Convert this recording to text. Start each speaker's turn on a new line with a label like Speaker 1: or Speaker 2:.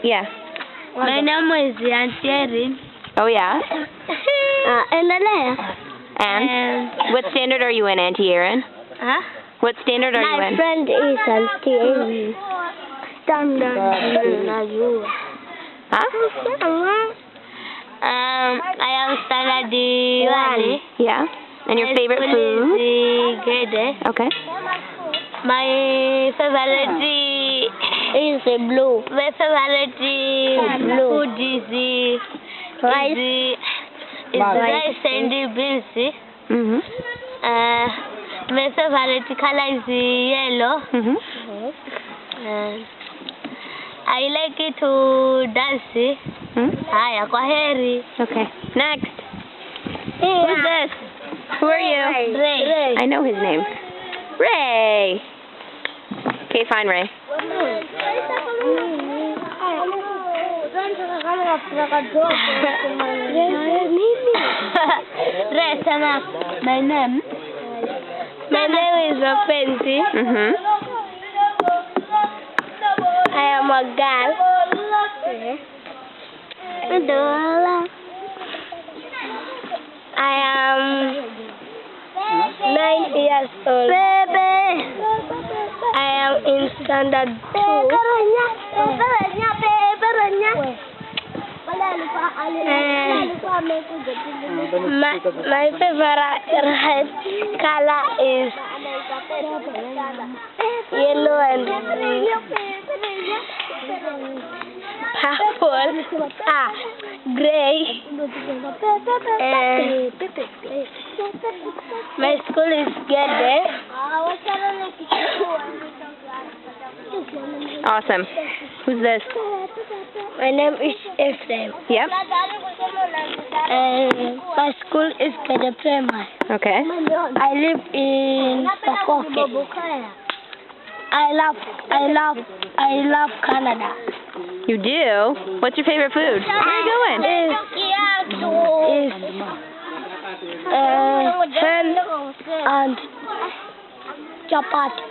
Speaker 1: Yeah.
Speaker 2: My name is Auntie Erin.
Speaker 1: Oh, yeah?
Speaker 2: Endelea.
Speaker 1: And what standard are you in, Auntie Erin?
Speaker 2: Huh?
Speaker 1: What standard are you
Speaker 2: My
Speaker 1: in?
Speaker 2: friend is Auntie Erin. Standard.
Speaker 1: Huh?
Speaker 2: I am standard 1.
Speaker 1: Yeah. And your
Speaker 2: My
Speaker 1: favorite
Speaker 2: school
Speaker 1: food?
Speaker 2: is grade A.
Speaker 1: Okay.
Speaker 2: My favorite is blue. My favorite food is rice and beans.
Speaker 1: Mhm.
Speaker 2: My favorite color is yellow.
Speaker 1: Mhm.
Speaker 2: I like it to dance. Haya, kwa heri.
Speaker 1: Okay. Next. Who's this? Who are you?
Speaker 2: Ray.
Speaker 1: I know his name. Ray. Okay, fine, Ray.
Speaker 2: Ray, sama. My name is Fancy.
Speaker 1: Mhm.
Speaker 2: I am a girl. I am 9 years old. I am in standard 2. My favorite color is yellow and purple, gray, and my school is Gede.
Speaker 1: Awesome. Who's this?
Speaker 2: My name is Ephraim.
Speaker 1: Yep.
Speaker 2: And my school is Gede Primary.
Speaker 1: Okay.
Speaker 2: I live in Sokoke. I love Canada.
Speaker 1: You do? What's your favorite food? Where are you going?
Speaker 2: Is hen and chapati.